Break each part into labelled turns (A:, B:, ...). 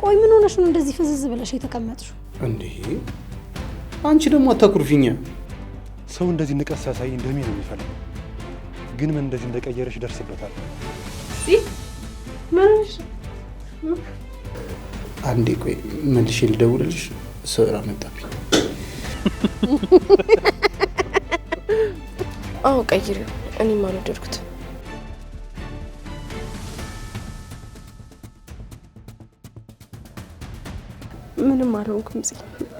A: ቆይ ምን ሆነሽ ነው እንደዚህ ፍዝዝ ብለሽ የተቀመጥሽው?
B: እንዴ አንቺ ደግሞ አታኩርፊኛ።
C: ሰው እንደዚህ ንቀት ሲያሳይ እንደሚ ነው የሚፈልገው። ግን ምን እንደዚህ እንደቀየረሽ ደርስበታል።
A: ምንሽ
B: አንዴ ቆይ መልሼ ልደውልልሽ። ስራ መጣብኝ።
D: አዎ ቀይሪው። እኔም አልወደድኩት።
E: ምንም አልሆንኩም።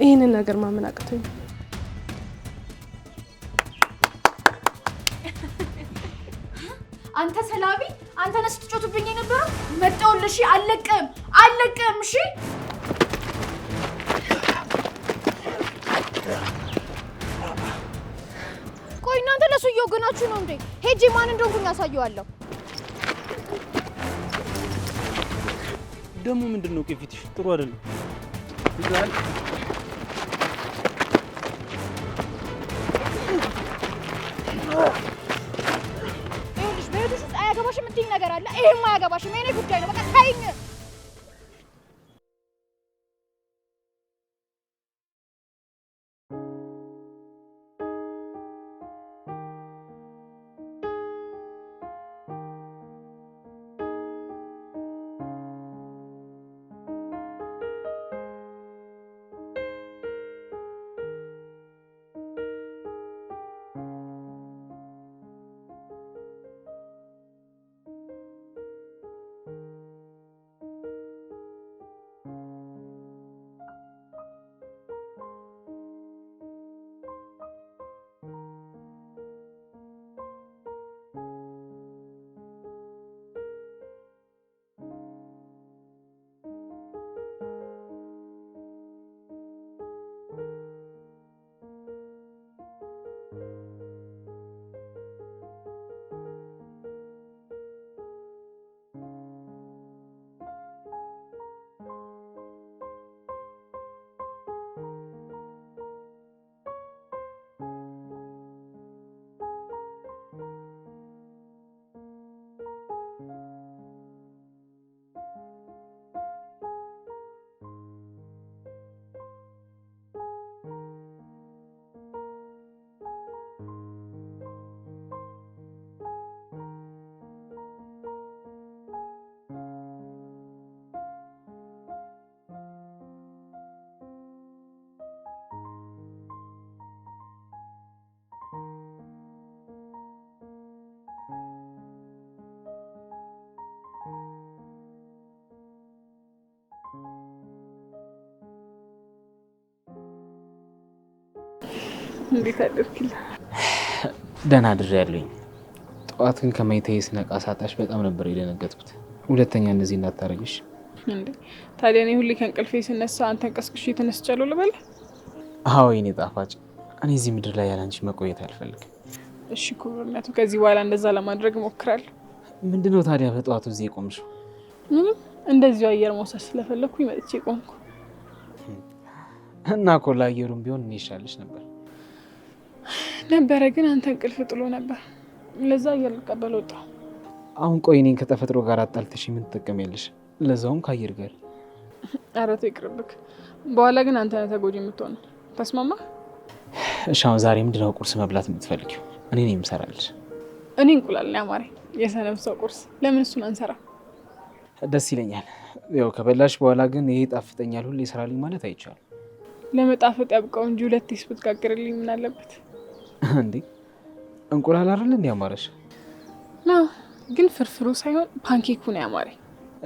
E: ይሄንን ነገር ማመን አቅቶኝ።
F: አንተ ሰላቢ፣ አንተ ነህ ስትጮቱብኝ የነበረው። መጣሁልሽ። አለቅም። እሺ ቆይ እናንተ ለሱ እየወገናችሁ ነው እንዴ? ሄጄ ማን እንደሆንኩኝ አሳየዋለሁ።
G: ደግሞ ምንድነው ከፊትሽ ጥሩ አይደለም። ይዛል
F: ይኸውልሽ፣ በህይወትሽ ውስጥ አያገባሽም የምትይኝ ነገር አለ። ይሄም አያገባሽም። የእኔ ጉዳይ ነው። በቃ ታይኝ።
E: እንዴት አደርክልኝ?
G: ደህና አድሬያለሁኝ። ጠዋት ግን ከመኝታዬ ስነቃ ሳጣሽ በጣም ነበር የደነገጥኩት። ሁለተኛ እንደዚህ እንዳታረግሽ።
E: እንዴ ታዲያ እኔ ሁሌ ከእንቅልፌ ስነሳ አንተን ቀስቅሼ ተነስቻለሁ ልበል?
G: አዎ የኔ ጣፋጭ፣ እኔ እዚህ ምድር ላይ ያላንቺ መቆየት አልፈልግም።
E: እሺ ኩርነቱ፣ ከዚህ በኋላ እንደዛ ለማድረግ እሞክራለሁ።
G: ምንድነው ታዲያ በጠዋቱ እዚህ የቆምሽው?
E: ምንም እንደዚሁ አየር መውሰድ ስለፈለኩኝ መጥቼ ቆምኩ።
G: እና እኮ ለአየሩም ቢሆን እኔ ይሻልሽ ነበር
E: ግን አንተ እንቅልፍ ጥሎ ነበር። ለዛ አየር ልቀበል ወጣሁ።
G: አሁን ቆይ እኔን ከተፈጥሮ ጋር አጣልተሽ ምን ትጠቀሚያለሽ? ለዛውም ከአየር ጋር።
E: ኧረ ተው ይቅርብክ። በኋላ ግን አንተ ነህ ተጎጂ የምትሆነው። ተስማማ?
G: እሺ አሁን ዛሬ ምንድነው ቁርስ መብላት የምትፈልጊው? እኔ ነኝ የምሰራልሽ።
E: እኔ እንቁላል ነው ያማረኝ። የሰነፍ ሰው ቁርስ ለምን እሱን አንሰራ?
G: ደስ ይለኛል። ያው ከበላሽ በኋላ ግን ይሄ ጣፍጠኛል ሁሌ ይሰራልኝ ማለት አይቻልም።
E: ለመጣፈጥ ያብቃው እንጂ ሁለት ስብት ጋግርልኝ ምን አለበት
G: እንዴ? እንቁላል አይደል እንዴ ያማረሽ?
E: ነው ግን ፍርፍሩ ሳይሆን ፓንኬኩ ነው ያማረኝ።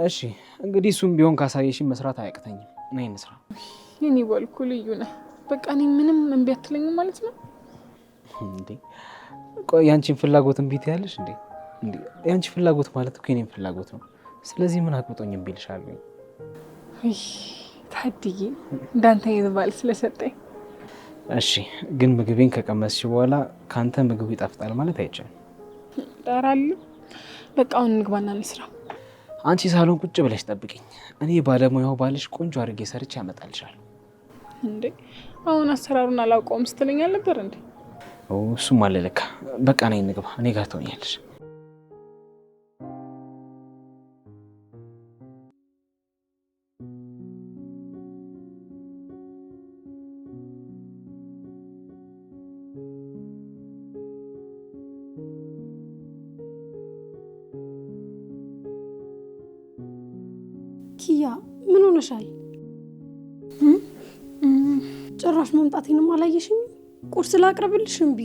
G: እሺ እንግዲህ እሱም ቢሆን ካሳየሽኝ መስራት አያቅተኝም። እኔ እንስራ።
E: የኔ በልኩ ልዩ ነህ። በቃ እኔ ምንም እምቢ አትለኝም ማለት ነው
G: እንዴ? ቆይ ያንቺን ፍላጎት እምቢ ትያለሽ እንዴ? እንዴ ያንቺ ፍላጎት ማለት እኮ የኔም ፍላጎት ነው። ስለዚህ ምን አቅብጦኝ እምቢ ልሻለሁ?
E: ታድዬ እንዳንተ ይባል ስለሰጠኝ።
G: እሺ ግን ምግቤን ከቀመስሽ በኋላ ካንተ ምግቡ ይጣፍጣል ማለት አይቻልም።
E: ዳራል በቃ አሁን እንግባና እንስራ።
G: አንቺ ሳሎን ቁጭ ብለሽ ጠብቂኝ። እኔ ባለሙያው ባልሽ ቆንጆ አድርጌ ሰርቼ ያመጣልሻለሁ።
E: እንዴ አሁን አሰራሩን አላውቀውም ስትለኝ ነበር እንዴ?
G: እሱም አለ ለካ። በቃ ነኝ እንግባ። እኔ ጋር ትሆኛለሽ።
A: ኪያ ምን ሆነሻል? ጭራሽ መምጣቴንም አላየሽኝም? ቁርስ ላቅርብልሽ እምቢ።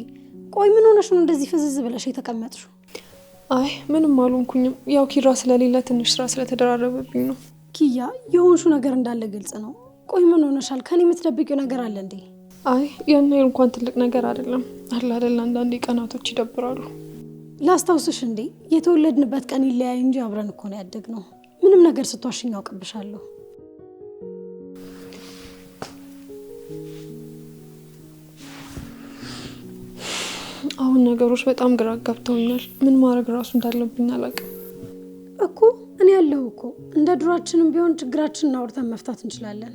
A: ቆይ ምን ሆነሽ ነው እንደዚህ ፍዝዝ ብለሽ የተቀመጥሽው?
E: አይ ምንም አልሆንኩኝም። ያው ኪራ ስለሌለ ትንሽ ስራ ስለተደራረበብኝ ነው።
A: ኪያ የሆንሽው ነገር እንዳለ ግልጽ ነው። ቆይ ምን ሆነሻል? ከኔ የምትደብቂው ነገር አለ እንዴ?
E: አይ ያን ያህል እንኳን ትልቅ ነገር አይደለም። አይደል አንዳንዴ ቀናቶች ይደብራሉ።
A: ላስታውስሽ እንዴ የተወለድንበት ቀን ይለያይ እንጂ አብረን እኮ ነው ያደግነው። ምንም ነገር ስትዋሽኝ አውቅብሻለሁ።
E: አሁን ነገሮች በጣም ግራ ገብተውኛል። ምን ማድረግ ራሱ እንዳለብኝ አላውቅም
A: እኮ። እኔ ያለሁ እኮ እንደ ድሯችንም ቢሆን ችግራችንን አውርተን መፍታት እንችላለን።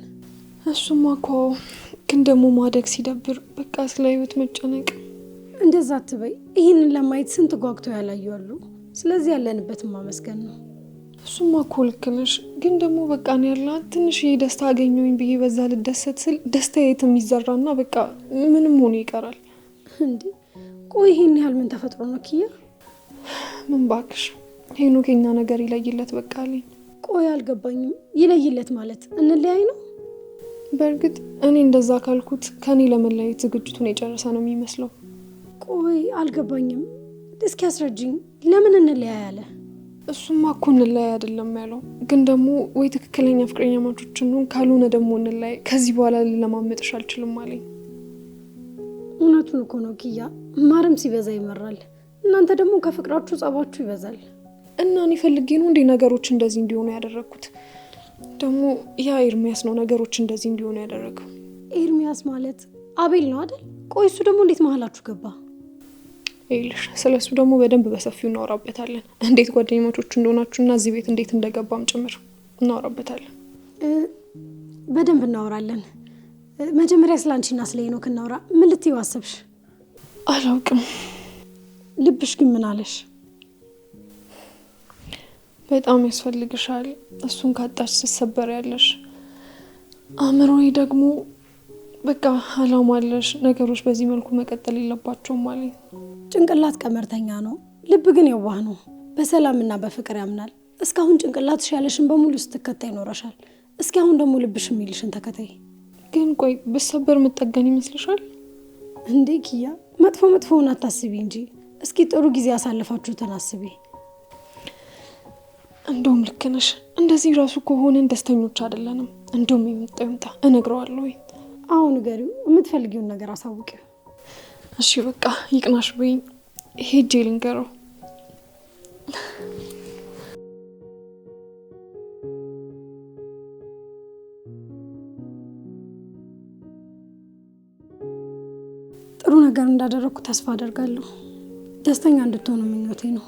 E: እሱማ እኮ ግን ደግሞ ማደግ ሲደብር በቃ ስለ ህይወት መጨነቅ።
A: እንደዛ አትበይ። ይህንን ለማየት ስንት ጓጉተው ያላዩ አሉ። ስለዚህ ያለንበትን ማመስገን ነው።
E: እሱማ እኮ ልክ ነሽ። ግን ደግሞ በቃ ነው ያላ ትንሽ ደስታ አገኘሁኝ ብዬ በዛ ልደሰት ስል ደስታ የትም ይዘራና በቃ ምንም ሆኖ ይቀራል
A: እንዴ። ቆይ ይሄን ያህል ምን ተፈጥሮ ነው ኪያ?
E: ምን ባክሽ ሄኖክ የኛ ነገር ይለይለት በቃ አለኝ።
A: ቆይ አልገባኝም። ይለይለት ማለት እንለያይ ነው?
E: በእርግጥ እኔ እንደዛ ካልኩት ከኔ ለመለያየት ዝግጅቱን የጨረሰ ነው የሚመስለው።
A: ቆይ አልገባኝም። እስኪ አስረጅኝ። ለምን እንለያይ አለ?
E: እሱማ እኮ እንለያይ አይደለም ያለው። ግን ደግሞ ወይ ትክክለኛ ፍቅረኛ ማቾችን ነው፣ ካልሆነ ደግሞ እንለያይ። ከዚህ በኋላ ለማመጥሽ አልችልም አለኝ።
A: እውነቱን እኮ ነው ኪያ። ማርም ሲበዛ ይመራል። እናንተ ደግሞ ከፍቅራችሁ ጸባችሁ ይበዛል።
E: እና እኔ ፈልጌ ነው እንዴ ነገሮች እንደዚህ እንዲሆኑ ያደረኩት? ደግሞ ያ ኤርሚያስ ነው ነገሮች እንደዚህ እንዲሆኑ ያደረገው።
A: ኤርሚያስ ማለት አቤል ነው አይደል? ቆይ እሱ ደግሞ እንዴት መሀላችሁ ገባ?
E: ይልሽ ስለሱ ደግሞ በደንብ በሰፊው እናወራበታለን። እንዴት ጓደኞቻችሁ እንደሆናችሁና እዚህ ቤት እንዴት እንደገባም ጭምር እናወራበታለን።
A: በደንብ እናወራለን። መጀመሪያ ስላንቺና ስለ ሄኖክ እናወራ። ምን ልትይው አሰብሽ?
E: አላውቅም።
A: ልብሽ ግን ምን አለሽ?
E: በጣም ያስፈልግሻል። እሱን ካጣች ስትሰበር ያለሽ። አእምሮዬ ደግሞ በቃ አላማ አለሽ። ነገሮች በዚህ መልኩ መቀጠል የለባቸውም አለኝ።
A: ጭንቅላት ቀመርተኛ ነው፣ ልብ ግን የዋህ ነው። በሰላምና በፍቅር ያምናል። እስካሁን ጭንቅላትሽ ያለሽን በሙሉ ስትከታይ ኖረሻል። እስኪ አሁን ደግሞ ልብሽ የሚልሽን ተከታይ።
E: ግን ቆይ ብሰበር የምጠገን ይመስልሻል
A: እንዴ ኪያ? መጥፎውን አታስቢ እንጂ እስኪ ጥሩ ጊዜ ያሳለፋችሁትን አስቢ።
E: እንደውም ልክ ነሽ። እንደዚህ ራሱ ከሆነን ደስተኞች አይደለንም። እንደውም ይምጣ እነግረዋለሁ።
A: አሁን ንገሪው፣ የምትፈልጊውን ነገር አሳውቂው።
E: እሺ በቃ ይቅናሽ በይኝ፣ ሄጄ ልንገረው።
A: ጥሩ ነገር እንዳደረኩ ተስፋ አደርጋለሁ። ደስተኛ እንድትሆኑ ምኞቴ ነው።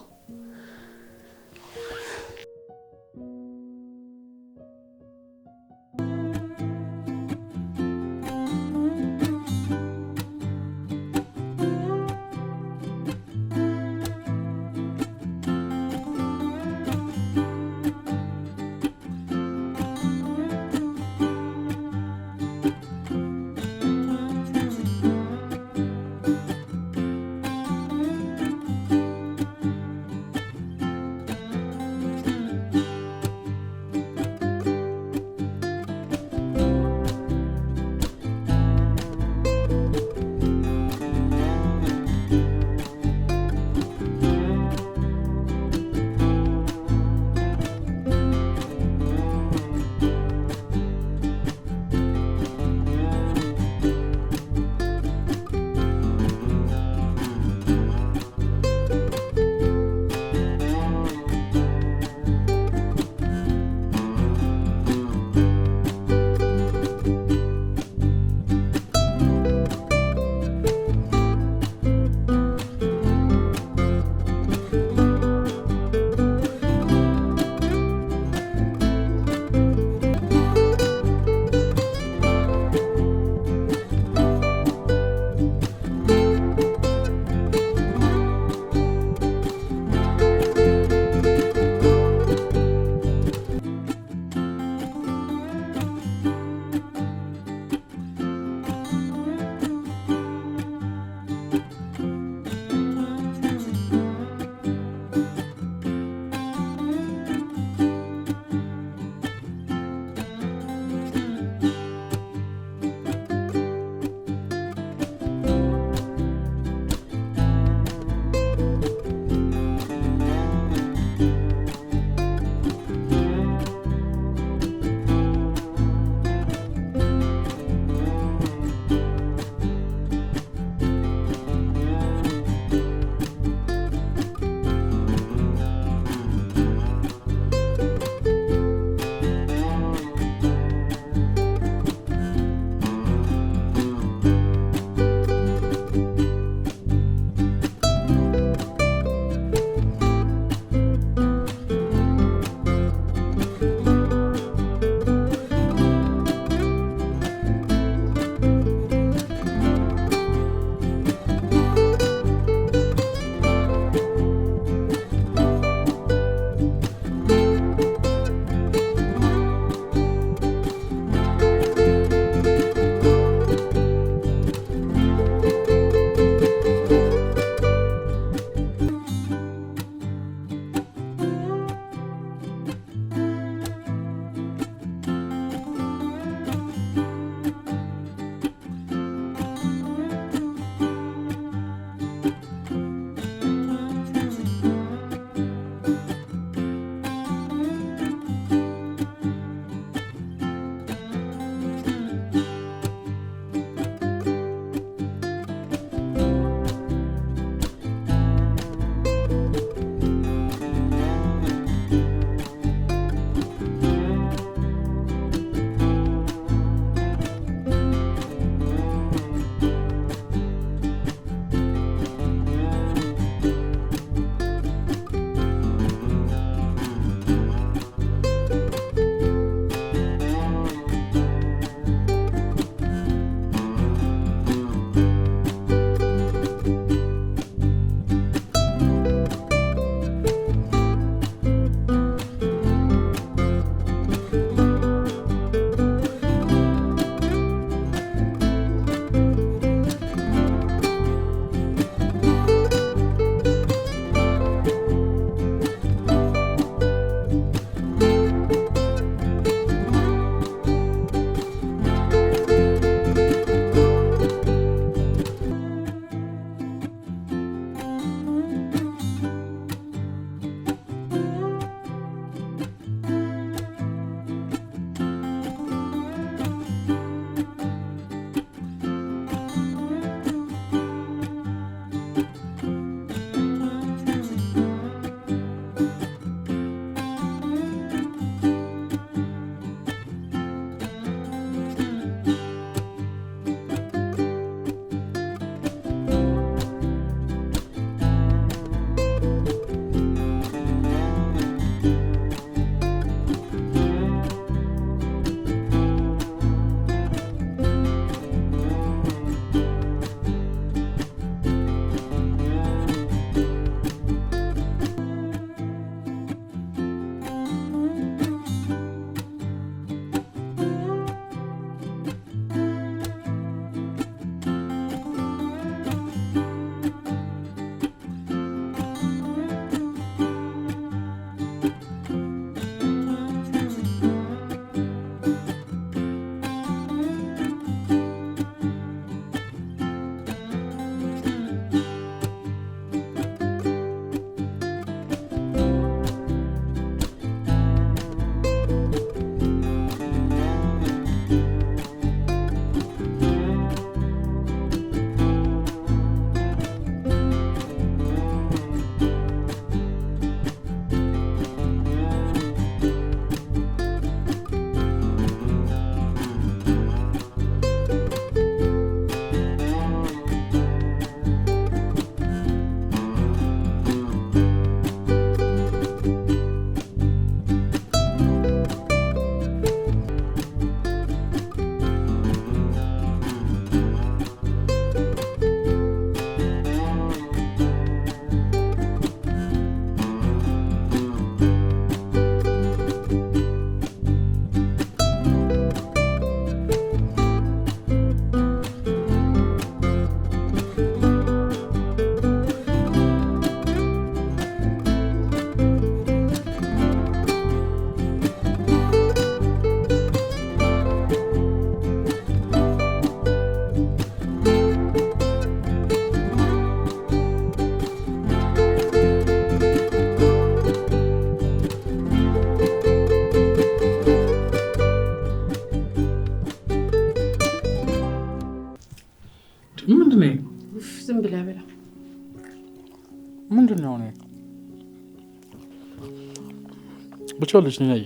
H: ብቻለች ነኝ አይ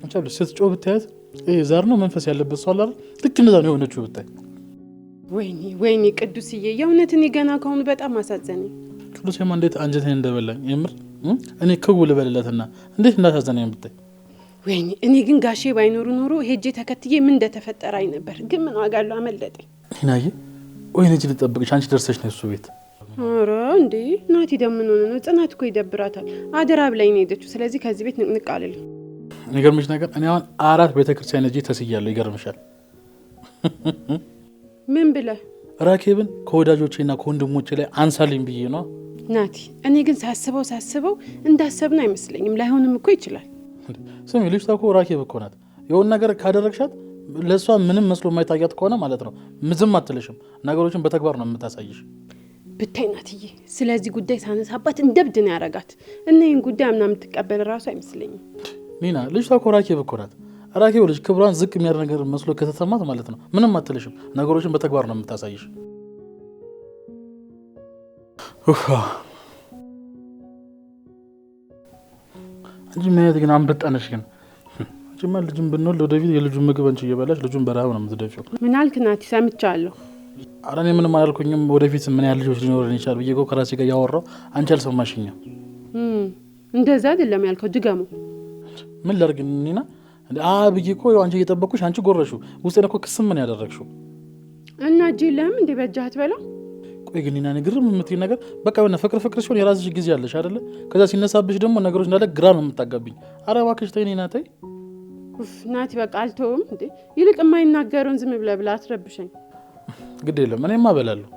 H: ብቻለች ስትጮህ ብታያት ዛር ነው መንፈስ ያለበት ሰው አላል ልክ እንደዛ ነው የሆነችው ብታይ
I: ወይኔ ቅዱስዬ የእውነት እኔ ገና ከሆኑ በጣም አሳዘነኝ
H: ቅዱስዬማ እንዴት አንጀቴን እንደበላኝ የምር እኔ ክው ልበልለትና እንዴት እንዳሳዘነኝ ብታይ
I: ወይኔ እኔ ግን ጋሼ ባይኖሩ ኖሮ ሄጄ ተከትዬ ምን እንደተፈጠረ አይ ነበር ግን ምን ዋጋ አለው አመለጠኝ
H: ሂናዬ ወይኔ እጅ ልጠብቅሽ አንቺ ደርሰሽ ነው እሱ ቤት
I: ኧረ እንዴ ናቲ ደግሞ ነው ጽናት እኮ ይደብራታል አደራ ብላኝ ነው ሄደችው ስለዚህ ከዚህ ቤት ንቅንቅ አልልም
H: የሚገርምሽ ነገር እኔ አሁን 4 ቤተክርስቲያን እጄ ተስያለሁ ይገርምሻል
I: ምን ብለህ
H: ራኬብን ከወዳጆቼና ከወንድሞቼ ላይ አንሳልኝ ብዬ ነው
I: ናቲ እኔ ግን ሳስበው እንዳሰብነው አይመስለኝም ላይሆንም እኮ ይችላል
H: ስሚ ልጅቷ እኮ ራኬብ እኮ ናት የሆነ ነገር ካደረግሻት ለሷ ምንም መስሎ የማይታያት ከሆነ ማለት ነው ምዝም አትልሽም ነገሮችን በተግባር ነው የምታሳይሽ
I: ብታይ ናትዬ ስለዚህ ጉዳይ ሳነሳባት እንደብድ ነው ያረጋት እና ይሄን ጉዳይ አምና የምትቀበል ራሱ አይመስለኝም
H: ኒና ልጅቷ እኮ ራኬብ እኮ ናት ራኬብ ልጅ ክብሯን ዝቅ የሚያደርግ ነገር መስሎ ከተሰማት ማለት ነው ምንም አትልሽም ነገሮችን በተግባር ነው የምታሳይሽ አንቺ ማለት ግን አንበጣነሽ ግን አንቺማ ልጅም ብንወልድ ወደፊት የልጁን ምግብ አንቺ እየበላሽ ልጁን በረሃብ ነው የምትደፊው
I: ምን አልክ ናቲ ሰምቻለሁ
H: ኧረ እኔ ምንም አላልኩኝም ወደፊት ምን ያህል ልጆች ሊኖረን ይችላል ብዬ እኮ ከራሴ ጋር ያወራው አንቺ አልሰማሽኝም
I: እንደዛ አይደለም ያልከው ድጋሙ
H: ምን ላድርግ ኒና ብዬ እኮ አንቺ እየጠበኩሽ አንቺ ጎረሽው ውስጤን እኮ ክስም ምን ያደረግሽው
I: እና እጄ ለምን እንደ በጃት በላ
H: ቆይ ግን ኒና ንግርም የምትይ ነገር በቃ የሆነ ፍቅር ሲሆን የራስሽ ጊዜ ያለሽ አይደለ ከዛ ሲነሳብሽ ደግሞ ነገሮች እንዳለ ግራ ነው የምታጋብኝ ኧረ እባክሽ ተይ ኒና ተይ
I: ናቲ በቃ አልተውም እንዴ ይልቅ የማይናገረውን ዝም ብለህ አትረብሸኝ
H: ግድ የለም እኔማ እበላለሁ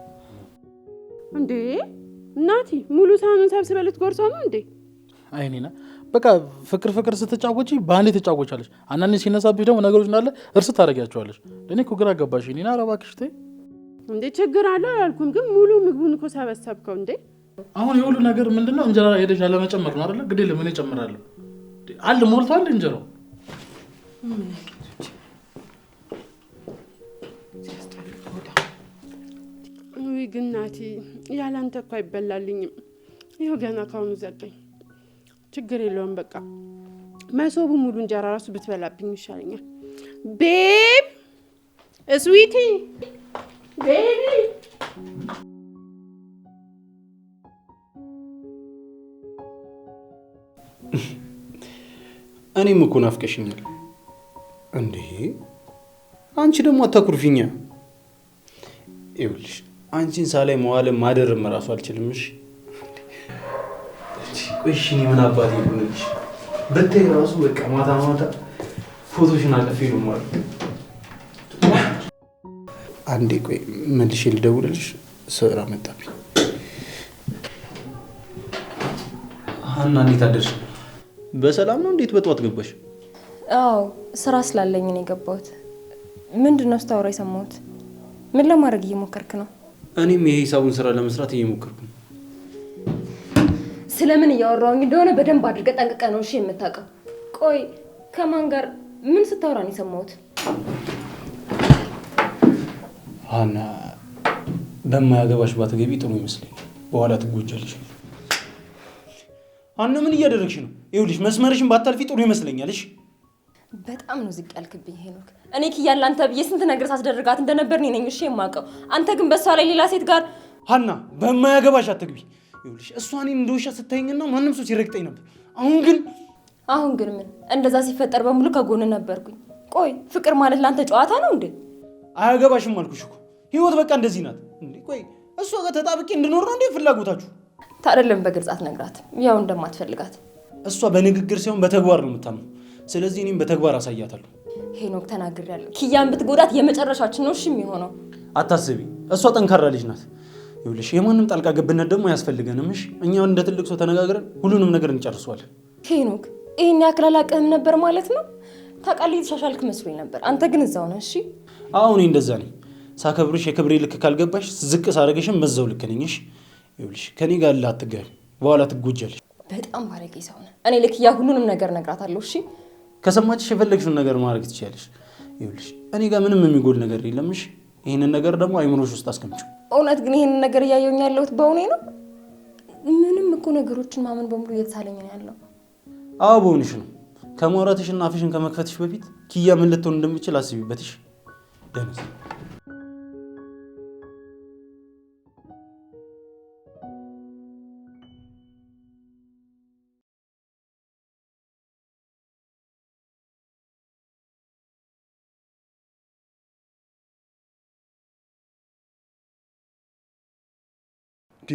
I: እንዴ ናቲ ሙሉ ሳህኑን ሰብስበህ ልትጎርሰው ነው እንዴ
H: አይ ኒና በቃ ፍቅር ስትጫወቺ ባንዴ ትጫወቻለሽ አንዳንዴ ሲነሳብሽ ደግሞ ነገሮች እንዳለ እርስ ታደርጊያቸዋለሽ እኔ እኮ ግራ ገባሽ ኒና ኧረ እባክሽ ተይ
I: እንዴ ችግር አለ አላልኩም ግን ሙሉ ምግቡን እኮ ሰበሰብከው እንዴ
H: አሁን የሁሉ ነገር ምንድነው እንጀራ ሄደሽ አለመጨመር ነው አይደለ ግድ የለም እኔ እጨምራለሁ አለ ሞልቷል እንጀራው
I: ወይ ግን ናቲ ያላንተ እኮ አይበላልኝም ይኸው ገና ካሁኑ ዘጠኝ ችግር የለውም በቃ መሶቡ ሙሉ እንጀራ ራሱ ብትበላብኝ ይሻለኛል ቤብ ስዊቲ ቤቢ
B: እኔም እኮ ናፍቀሽኛል እንዴ አንቺ ደግሞ አታኩርፊኛ ይኸውልሽ አንቺን ሳላይ መዋለ ማደርም ራሱ አልችልምሽ እሺ እኔ ምን አባቴ ይሁንልሽ በተይ ራሱ በቃ ማታ ፎቶሽን አቀፌ ነው ማለት አንዴ ቆይ መልሼ ልደውልልሽ ስራ መጣብኝ ሀና እንዴት አደርሽ በሰላም ነው እንዴት በጠዋት ገባሽ
D: አዎ ስራ ስላለኝ ነው የገባሁት ምንድነው ስታወራ የሰማሁት ምን ለማድረግ እየሞከርክ ነው
B: እኔም የሂሳቡን ስራ ለመስራት እየሞከርኩ ነው
D: ስለምን እያወራሁኝ እንደሆነ በደንብ አድርገህ ጠንቅቀህ ነው እሺ የምታውቀው ቆይ ከማን ጋር ምን ስታወራ ነው የሰማሁት
B: ሀና በማያገባሽ ባትገቢ ጥሩ ይመስለኛል በኋላ ትጎጃለሽ ሀና ምን እያደረግሽ ነው ይኸውልሽ መስመርሽን ባታልፊ ጥሩ ይመስለኛል እሺ
D: በጣም ነው ዝቅ ያልክብኝ ሄኖክ እኔ ኪያለ አንተ ብዬ ስንት ነገር ሳስደርጋት እንደነበር እኔ ነኝ እሺ የማውቀው አንተ ግን በሷ ላይ ሌላ ሴት ጋር
B: ሀና በማያገባሽ አትግቢ ይኸውልሽ እሷ እኔን እንደውሻ ስታይኝና ማንም ሰው ሲረግጠኝ ነበር አሁን ግን
D: ምን እንደዛ ሲፈጠር በሙሉ ከጎን ነበርኩኝ ቆይ ፍቅር ማለት ላንተ ጨዋታ ነው እንዴ
B: አያገባሽም አልኩሽ እኮ ህይወት በቃ እንደዚህ ናት እንዴ ቆይ እሷ ጋር ተጣብቄ እንድኖር ነው እንዴ ፍላጎታችሁ
D: ታደለም በግልጽ አትነግራትም ያው እንደማትፈልጋት
B: እሷ በንግግር ሳይሆን በተግባር ነው የምታምነው ስለዚህ እኔም በተግባር አሳያታለሁ
D: ሄኖክ ተናግሬያለሁ ኪያን ብትጎዳት የመጨረሻችን ነው እሺ የሚሆነው
B: አታስቢ እሷ ጠንካራ ልጅ ናት ይኸውልሽ የማንም ጣልቃ ገብነት ደግሞ አያስፈልገንም እሺ እኛው እንደ ትልቅ ሰው ተነጋግረን ሁሉንም ነገር እንጨርሰዋለን
D: ሄኖክ ይሄን ያክል አላውቅህም ነበር ማለት ነው ታውቃለህ የተሻሻልክ መስሎኝ ነበር አንተ ግን እዛው ነህ እሺ
B: አሁን እንደዛ ነኝ ሳከብርሽ የክብሬ ልክ ካልገባሽ ዝቅ ሳረገሽም በዛው ልክ ነኝ እሺ ይኸውልሽ ከኔ ጋር አትጋሪ በኋላ ትጎጃለሽ
D: በጣም ባለጌ ሰው ነህ እኔ ለኪያ ሁሉንም ነገር እነግራታለሁ እሺ
B: ከሰማችሽ የፈለግሽውን ነገር ማድረግ ትችያለሽ ይኸውልሽ እኔ ጋር ምንም የሚጎል ነገር የለም እሺ ይሄንን ነገር ደግሞ አይምሮሽ ውስጥ አስቀምጪው
D: እውነት ግን ይሄንን ነገር እያየሁኝ ያለሁት በእውኔ ነው ምንም እኮ ነገሮችን ማመን በሙሉ እየተሳለኝ ነው ያለው
B: አዎ በሆንሽ ነው። ከማውራትሽና አፍሽን ከመክፈትሽ በፊት ኪያ ምን ልትሆን እንደምችል አስቢበትሽ። ደነስ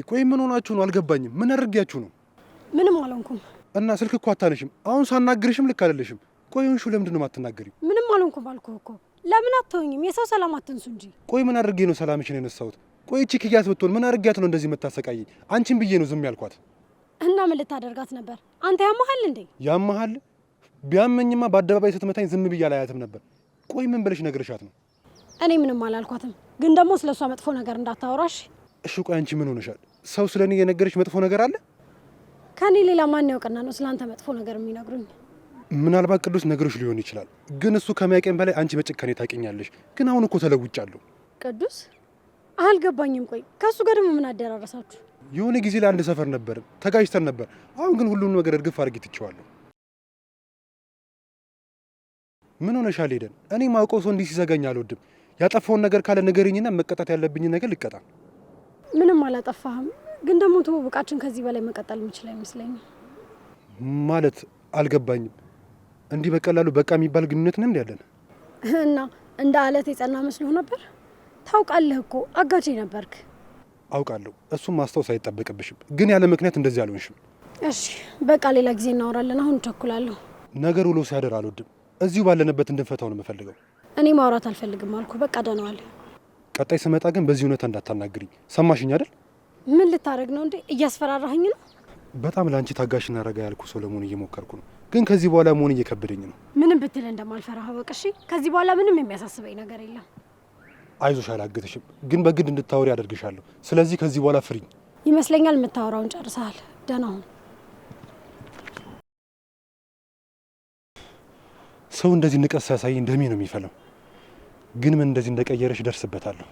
C: ቆይ ምን ሆናችሁ ነው? አልገባኝም። ምን አድርጊያችሁ ነው?
A: ምንም አልሆንኩም።
C: እና ስልክ እኮ አታነሽም። አሁን ሳናግርሽም ልክ አይደለሽም። ቆይ ሆንሹ ለምንድን ነው የማትናገሪው?
A: ምንም አልሆንኩም አልኩህ እኮ። ለምን አትሆኝም? የሰው ሰላም አትንሱ እንጂ።
C: ቆይ ምን አድርጌ ነው ሰላምሽን የነሳሁት? ቆይ እቺ ኪያስ ብትሆን ምን አድርጊያት ነው እንደዚህ የምታሰቃየኝ? አንቺን ብዬ ነው ዝም ያልኳት።
A: እና ምን ልታደርጋት ነበር? አንተ ያመሃል እንዴ?
C: ያመሃል? ቢያመኝማ በአደባባይ ስትመታኝ ዝም ብዬ አላያትም ነበር። ቆይ ምን ብለሽ ነግረሻት ነው?
A: እኔ ምንም አላልኳትም፣ ግን ደግሞ ስለሷ መጥፎ ነገር እንዳታወራሽ።
C: እሺ ቆይ አንቺ ምን ሆነሻል? ሰው ስለኔ የነገረሽ መጥፎ ነገር አለ?
A: ከኔ ሌላ ማን ያውቅና ነው ስላንተ መጥፎ ነገር የሚነግሩኝ?
C: ምናልባት ቅዱስ ነገሮች ሊሆን ይችላል፣ ግን እሱ ከሚያውቀኝ በላይ አንቺ በጭካኔ ታውቂኛለሽ። ግን አሁን እኮ ተለውጫለሁ።
A: ቅዱስ አልገባኝም። ቆይ ከእሱ ጋር ደግሞ ምን አደራረሳችሁ?
C: የሆነ ጊዜ ላይ አንድ ሰፈር ነበር፣ ተጋጅተን ነበር። አሁን ግን ሁሉም ነገር እርግፍ አድርጌ ትቼዋለሁ። ምን ሆነሻል ሄደን? እኔ ማውቀው ሰው እንዲህ ሲዘጋኝ አልወድም። ያጠፋውን ነገር ካለ ንገሪኝና መቀጣት ያለብኝን ነገር ልቀጣ።
A: ምንም አላጠፋህም፣ ግን ደግሞ ትውውቃችን ከዚህ በላይ መቀጠል የሚችል አይመስለኝም።
C: ማለት አልገባኝም። እንዲህ በቀላሉ በቃ የሚባል ግንኙነት ነው እንዴ ያለን?
A: እና እንደ አለት የጸና መስሎ ነበር? ታውቃለህ እኮ አጋቼ ነበርክ።
C: አውቃለሁ፣ እሱም ማስታወስ አይጠበቅብሽም። ግን ያለ ምክንያት እንደዚህ አልሆንሽም።
A: እሺ በቃ ሌላ ጊዜ እናወራለን። አሁን እቸኩላለሁ።
C: ነገር ውሎ ሲያደር አልወድም። እዚሁ ባለንበት እንድንፈታው ነው የምፈልገው።
A: እኔ ማውራት አልፈልግም አልኩ። በቃ ደህናዋል።
C: ቀጣይ ስመጣ ግን በዚህ እውነታ እንዳታናግሪኝ። ሰማሽኝ አይደል?
A: ምን ልታደርግ ነው እንዴ? እያስፈራራኸኝ ነው?
C: በጣም ለአንቺ ታጋሽና ረጋ ያልኩ ሰው ለመሆን እየሞከርኩ ነው፣ ግን ከዚህ በኋላ መሆን እየከበደኝ ነው።
A: ምንም ብትል እንደማልፈራህ እወቅ እሺ? ከዚህ በኋላ ምንም የሚያሳስበኝ ነገር የለም።
C: አይዞሽ፣ አላግትሽም፣ ግን በግድ እንድታወሪ አደርግሻለሁ። ስለዚህ ከዚህ በኋላ ፍሪኝ
A: ይመስለኛል። የምታወራውን ጨርሰሃል። ደህና ሁን።
C: ሰው እንደዚህ ንቀት ሲያሳይ ደሜ ነው የሚፈለው። ግን ምን እንደዚህ እንደቀየረሽ ደርስበታለሁ።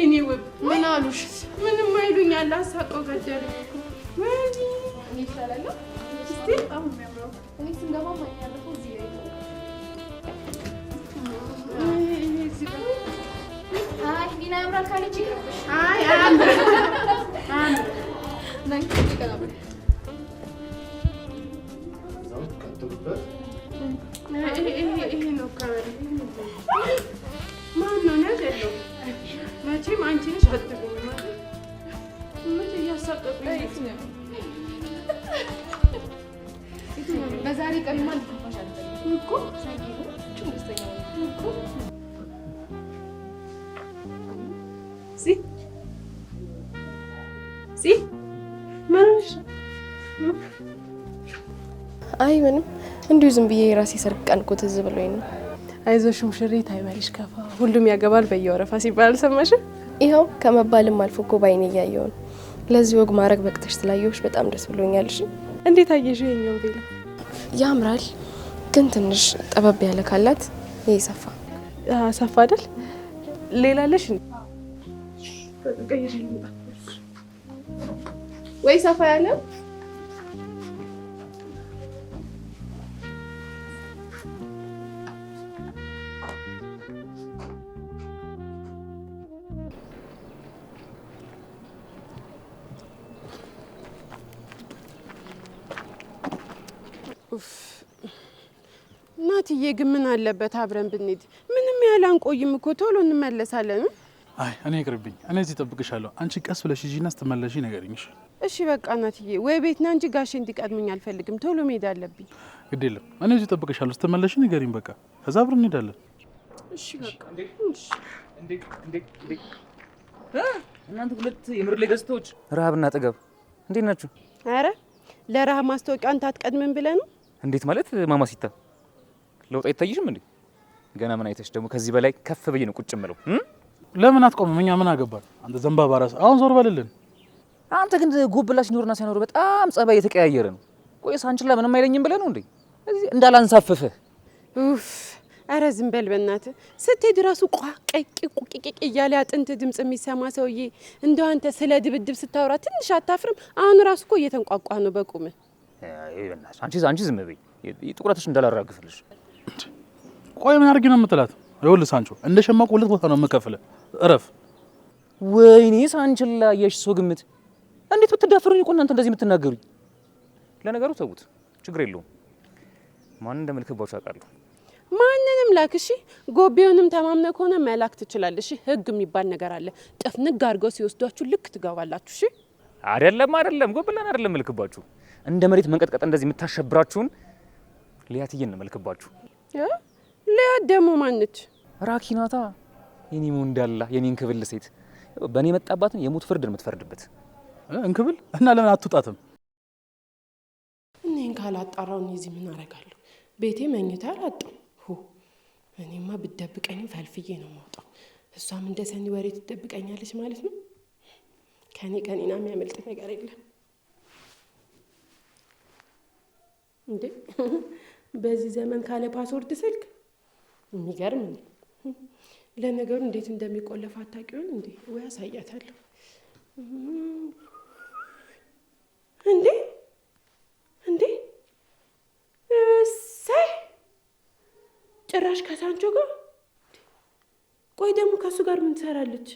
I: እኔ ውብ ምን አሉሽ? ምንም አይሉኝ። አላሳቀው ገደሉኝ እኮ። ወይኔ እኔ ይሻላል። እስቲ በጣም የሚያምረው እኔ ስንገባ ማን ያለፈው እዚህ ላይ ነው።
F: አይ ዲና ያምራል ካለች ይቅርብሽ።
I: አይ አንድ
F: ነኝ ከቀናበ
I: ይሄ ነው ከበረ ማን ነው ነገር ነው? መቼም አንቺ ነሽ አትሉኝ ማለት ምን እያሳቀቁኝ ነው?
F: በዛሬ ቀን ማን ተፋሽ አልፈልግም እኮ ሳይሆን ደስተኛ ነኝ እኮ
I: አይ ምንም እንዲሁ ዝም ብዬ የራሴ ሰርግ ቀን እኮ ትዝ ብሎኝ ነው።
J: አይዞሽ ሙሽሪት አይበልሽ ከፋ፣ ሁሉም ያገባል በየወረፋ ሲባል አልሰማሽም?
I: ይኸው ከመባልም አልፎ እኮ ባይኔ እያየሁ ነው። ለዚህ ወግ ማድረግ በቅተሽ ስላየሁሽ በጣም ደስ ብሎኛል። እሺ
J: እንዴት አየሽው? የኛው ቤላ
I: ያምራል፣ ግን ትንሽ ጠበብ ያለ ካላት ይሄ ሰፋ
J: ሰፋ አይደል? ሌላ አለሽ ወይ ሰፋ ያለ?
K: እናትዬ ግን ምን አለበት አብረን ብንሄድ? ምንም ያህል አንቆይም እኮ ቶሎ እንመለሳለን።
H: አይ እኔ ይቅርብኝ፣ እኔ እዚህ እጠብቅሻለሁ። አንቺ ቀስ ብለሽ ሂጂና ስትመለሺ ንገሪኝ።
K: እሺ በቃ እናትዬ፣ ወይ ቤት ና እንጂ ጋሼ እንዲቀድሙኝ አልፈልግም። ቶሎ መሄድ አለብኝ።
H: ግድ የለም እኔ እዚህ እጠብቅሻለሁ። ስትመለሺ ንገሪኝ። በቃ ከዛ አብረን እንሄዳለን።
K: እሺ በቃ
G: እናንተ ሁለት የምር ላይ ገዝቶች ረሃብና ጥገብ እንዴት ናችሁ?
K: አረ ለረሃብ ማስታወቂያ አንተ አትቀድምን ብለህ ነው?
G: እንዴት ማለት ማማሲታ ለውጥ አይታይሽም እንዴ? ገና ምን አይተሽ ደግሞ ከዚህ በላይ ከፍ ብዬ ነው ቁጭ እምለው።
H: ለምን አትቆምም? እኛ ምን አገባን? አንተ ዘንባባ ራስ አሁን ዞር በልልን።
G: አንተ ግን ጎብላ ሲኖርና ሳይኖር በጣም ጸባይ የተቀያየረ ነው። ቆይ ሳንችላ ምንም አይለኝም ብለህ ነው እንዴ? እዚህ እንዳላንሳፍፍህ።
K: ኡፍ አረ ዝም በል በእናትህ። ስትሄድ ራሱ ቋቀቂ ቁቂቂ እያለ አጥንት ድምጽ የሚሰማ ሰውዬ እንደው አንተ ስለ ድብድብ ስታወራ ትንሽ አታፍርም? አሁን ራሱ እኮ እየተንቋቋ ነው በቁምህ።
G: አንቺ ዝም በይ፣ ጥቁረትሽ እንዳላራግፍልሽ።
H: ቆይ ምን አድርጊ ነው የምትላት? ይኸውልህ ሳንቾ እንደ ሸማቁ ሁለት ቦታ ነው የምከፍልህ። እረፍ።
G: ወይኔ ሳንችላ የሽ ሰው ግምት እንዴት ብትዳፈሩኝ እኮ እናንተ እንደዚህ የምትናገሩኝ። ለነገሩ ተውት፣ ችግር የለውም። ማን እንደምልክባችሁ አውቃለሁ።
K: ማንንም ላክ። እሺ ጎቤውንም ተማምነ ከሆነ መላክ ትችላለሽ። ህግ የሚባል ነገር አለ። ጥፍንግ አድርገው ሲወስዷችሁ ልክ ትገባላችሁ። እሺ
G: አይደለም ጎብላን አይደለም መልክባችሁ። እንደ መሬት መንቀጥቀጥ እንደዚህ የምታሸብራችሁን ሊያትዬን ነው መልክባችሁ።
K: ሊያት ደግሞ ማነች?
G: ራኪናታ የኔ ሙንዳላ የኔን ክብል ሴት በእኔ መጣባትን የሞት ፍርድ ነው የምትፈርድበት።
H: እንክብል እና ለምን አትውጣትም?
K: እኔን ካላጣራው እዚህ ምን አደርጋለሁ? ቤቴ መኝታ አላጣው። እኔማ ብትደብቀኝም ፈልፍዬ ነው የማውጣው። እሷም እንደ ሰኒ ወሬ ትደብቀኛለች ማለት ነው። ከኔና የሚያመልጥ ነገር የለም እንዴ! በዚህ ዘመን ካለ ፓስወርድ ስልክ የሚገርም ነው። ለነገሩ እንዴት እንደሚቆለፍ አታውቂውን እንዴ? ወይ አሳያታለሁ። እንዴ እሰይ! ጭራሽ ከሳንቾ ጋር። ቆይ ደግሞ ከሱ ጋር ምን ትሰራለች?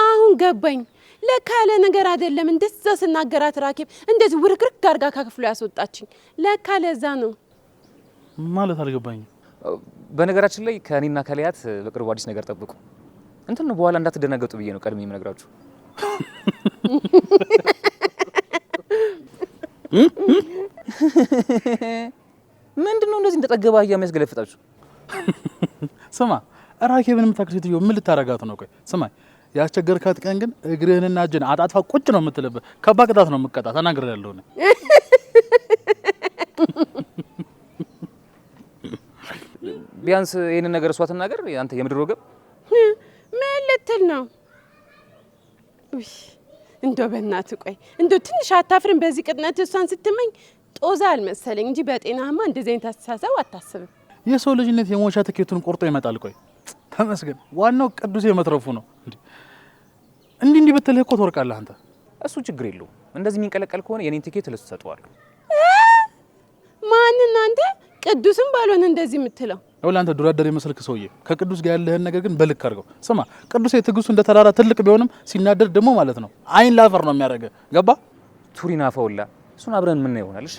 K: አሁን ገባኝ። ለካ ያለ ነገር አይደለም እንደዛ ስናገራት ራኬብ እንደዚህ ውርክርክ አድርጋ ከክፍሉ ያስወጣችኝ። ለካ ለዛ ነው
H: ማለት አልገባኝም።
G: በነገራችን ላይ ከእኔና ከሊያት በቅርቡ አዲስ ነገር ጠብቁ። እንትን ነው በኋላ እንዳትደናገጡ ብዬ ነው ቀድሜ የምነግራችሁ። ምንድነው እንደዚህ እንደጠገባ የሚያስገለፍጣችሁ?
H: ስማ ራኬብን የምታክል ሴትዮ ምን ልታረጋት ነው? ቆይ ስማ፣ ያስቸገርካት ቀን ግን እግርህንና እጅን አጣጥፋ ቁጭ ነው የምትልበት። ከባድ ቅጣት ነው የምትቀጣ። ተናግሬያለሁ እኔ።
G: ቢያንስ ይሄንን ነገር እሷ ትናገር። አንተ የምድር ወገብ
K: ምን ልትል ነው? እንደው በእናትህ ቆይ እንደው ትንሽ አታፍርም? በዚህ ቅጥነት እሷን ስትመኝ ጦዛ አልመሰለኝ እንጂ በጤናማ እንደዚህ አይነት አስተሳሰብ አታስብም።
H: የሰው ልጅነት የሞሻ ትኬቱን ቆርጦ ይመጣል። ቆይ ተመስገን፣ ዋናው ቅዱስ የመትረፉ ነው። እንዲህ ብትልህ እኮ ትወርቃለህ አንተ።
G: እሱ ችግር የለውም። እንደዚህ የሚንቀለቀል ከሆነ የኔን ትኬት ለሱ ሰጠዋለሁ።
K: ማንና አንተ ቅዱስም ባልሆነ እንደዚህ የምትለው?
H: ያው ለአንተ ዱራደር የመሰልክ ሰውዬ፣ ከቅዱስ ጋር ያለህን ነገር ግን በልክ አድርገው። ስማ ቅዱስ የትዕግስቱ እንደ ተራራ ትልቅ ቢሆንም ሲናደር ደግሞ ማለት ነው አይን ላፈር ነው የሚያደርገህ። ገባ?
G: ቱሪና ፈውላ እሱን አብረን ምን ይሆናል? እሺ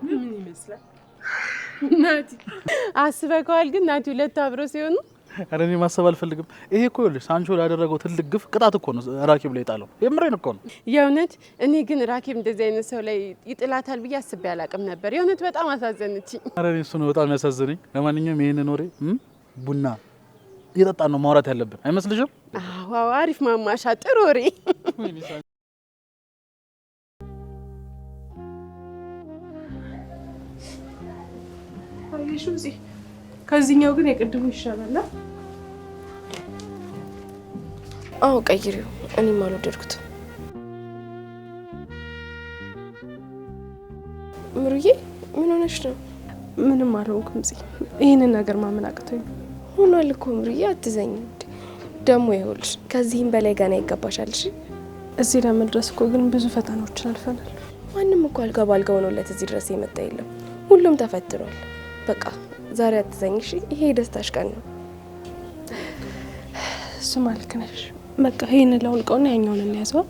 K: ምን ይመስላል? ናቲ አስበከዋል? ግን ናቲ ሁለት አብረው ሲሆኑ
H: ኧረ እኔ ማሰብ አልፈልግም። ይሄ እኮ ይኸውልሽ ሳንቾ ላደረገው ትልቅ ግፍ ቅጣት እኮ ነው ራኬብ ላይ ጣለው። የምሬን እኮ ነው።
K: የእውነት እኔ ግን ራኬብ እንደዚህ አይነት ሰው ላይ ይጥላታል ብዬ አስቤ አላቅም ነበር። የእውነት በጣም አሳዘነችኝ።
H: ኧረ እኔ እሱ ነው በጣም ያሳዘነኝ። ለማንኛውም ይሄንን ወሬ ቡና እየጠጣን ነው ማውራት ያለብን አይመስልሽም?
K: አዎ አሪፍ ማማሻ፣ ጥሩ ወሬ።
J: አየሽ እዚህ ከዚህኛው ግን የቅድሙ ይሻላል።
D: አዎ ቀይሪው። እኔም አልወደድኩትም። ምሩዬ ምን ሆነሽ ነው?
J: ምንም አልሆንኩም። ይሄንን ነገር ማመን አቅቶኝ
D: ሆኗል እኮ ምሩዬ፣ አትዘኝ። ደግሞ ይኸውልሽ ከዚህም በላይ ገና ይገባሻል። እሺ
J: እዚህ ለመድረስ እኮ ግን ብዙ ፈተናዎችን አልፈናል።
D: ማንም እኮ አልጋ ባልጋ ሆኖለት እዚህ ድረስ የመጣ የለም። ሁሉም ተፈትኗል። በቃ ዛሬ አትዘኝ እሺ። ይሄ የደስታሽ ቀን ነው።
J: እሱማ ልክ ነሽ። በቃ ይሄንን ላውልቀውና ያኛውን እንያዘው።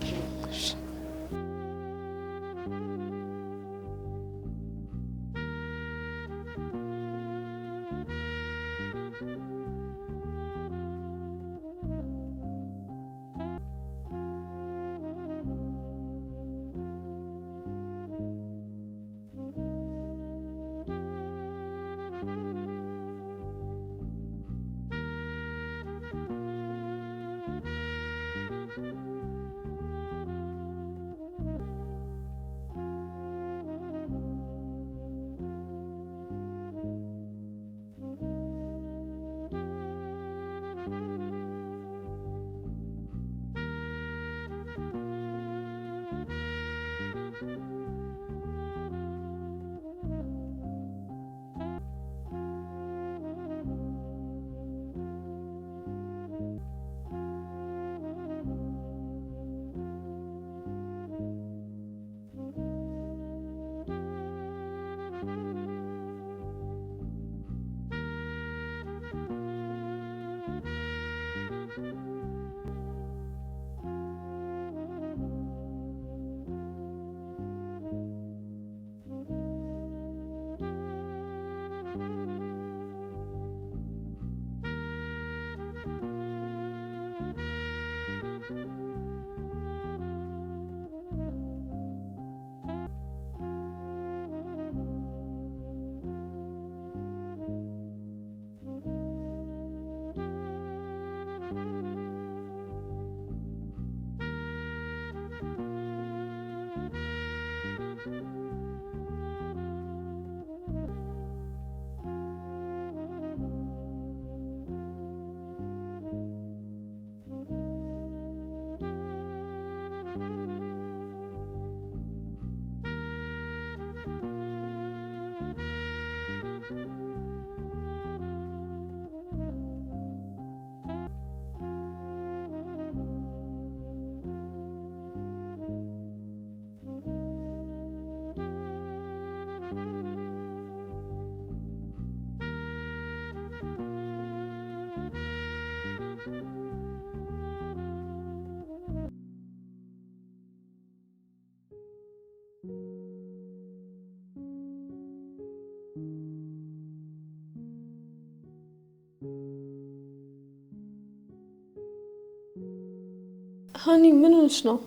E: ሀኒ ምን ሆነሽ ነው?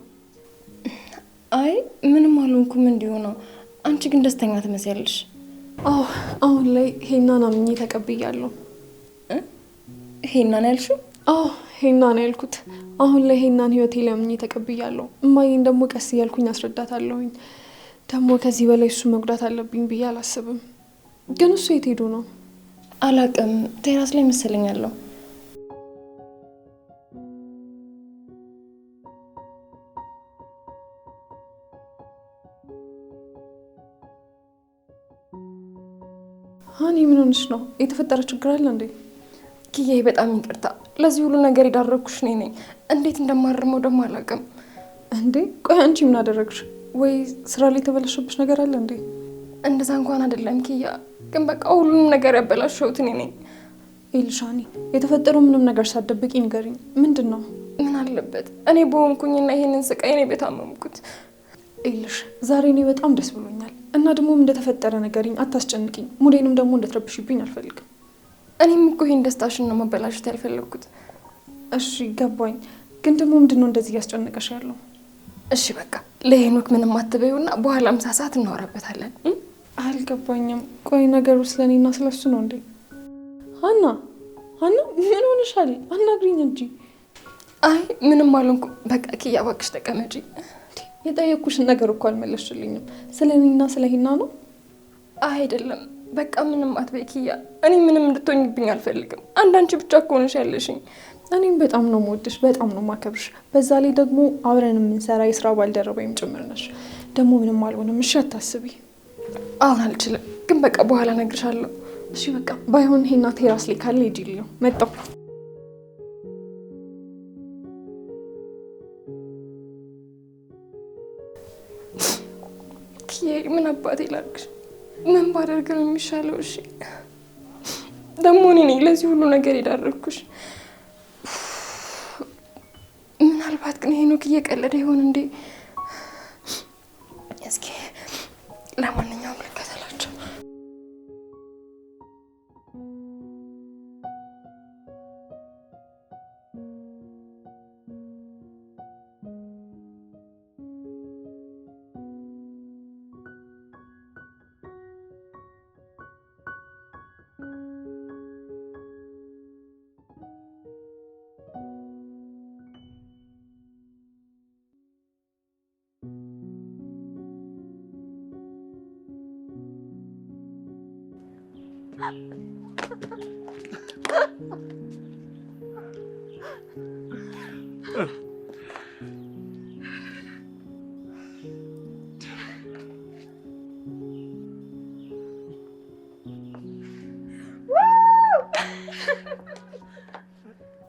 D: አይ ምንም አልሆንኩም፣ እንዲሁ ነው። አንቺ ግን ደስተኛ ትመስያለሽ።
E: አዎ አሁን ላይ ሄናን አምኜ ተቀብያለሁ።
D: ሄናን ያልሽው?
E: አዎ ሄናን ያልኩት። አሁን ላይ ሄናን ህይወቴ ላይ አምኜ ተቀብያለሁ። እማዬን ደግሞ ቀስ እያልኩኝ አስረዳታለሁኝ። ደግሞ ከዚህ በላይ እሱ መጉዳት አለብኝ ብዬ አላስብም። ግን እሱ የት ሄዶ ነው?
D: አላቅም። ቴራስ ላይ መሰለኛለሁ።
E: ሀኒ ምን ሆነሽ ነው? የተፈጠረ ችግር አለ እንዴ?
D: ኪያዬ በጣም ይቅርታ። ለዚህ ሁሉ ነገር የዳረኩሽ እኔ ነኝ። እንዴት እንደማርመው ደግሞ አላውቅም።
E: እንዴ ቆይ አንቺ ምን አደረግሽ? ወይ ስራ ላይ የተበላሸብሽ ነገር አለ እንዴ?
D: እንደዛ እንኳን አይደለም ኪያ፣ ግን በቃ ሁሉንም ነገር ያበላሸሁት እኔ ነኝ።
E: ይልሽ ሀኒ፣ የተፈጠረው ምንም ነገር ሳትደብቂ ንገሪኝ። ምንድን ነው?
D: ምን አለበት እኔ በሆንኩኝና ይሄንን ስቃይ እኔ በታመምኩት።
E: ይልሽ ዛሬ እኔ በጣም ደስ ብሎኛል እና ደግሞ እንደተፈጠረ ነገርኝ፣ አታስጨንቂኝ። ሙዴንም ደግሞ እንደትረብሽብኝ አልፈልግም። እኔም እኮ ይሄን ደስታሽን ነው መበላሽት ያልፈለግኩት። እሺ ገባኝ፣ ግን ደግሞ ምንድነው እንደዚህ ያስጨነቀሽ ያለው? እሺ በቃ ለሄኖክ ምንም አትበይውና በኋላ ምሳ ሰዓት እናወራበታለን። አልገባኝም። ቆይ ነገሩ ስለኔና ስለሱ ነው እንዴ? ሀና ምን ሆነሻል? አናግሪኝ እንጂ። አይ ምንም አልሆንኩም። በቃ ኪያ እባክሽ ተቀመጪ። የጠየኩሽን ነገር እኮ አልመለስሽልኝም። ስለኔና ስለ ሂና ነው? አይደለም በቃ ምንም አትበይ ኪያ። እኔ ምንም እንድትሆኝብኝ አልፈልግም። አንቺ ብቻ እኮ ነሽ ያለሽኝ። እኔም በጣም ነው የምወድሽ፣ በጣም ነው የማከብርሽ። በዛ ላይ ደግሞ አብረን የምንሰራ የስራ ባልደረባይም ጭምር ነሽ። ደግሞ ምንም አልሆንም። እሺ አታስቢ። አሁን አልችልም፣ ግን በቃ በኋላ እነግርሻለሁ። እሺ በቃ ባይሆን ሂና ቴራስ ላይ ካለ ሂጂልኝ። መጣሁ። ምን አባቴ ላድርግሽ? ምን ባደርግ ነው የሚሻለው? እሺ ደግሞ እኔ ነኝ ለዚህ ሁሉ ነገር የዳረኩሽ። ምናልባት ግን ሄኖክ እየቀለደ ይሆን እንዴ? እስኪ ለማንኛውም ልከተላቸው።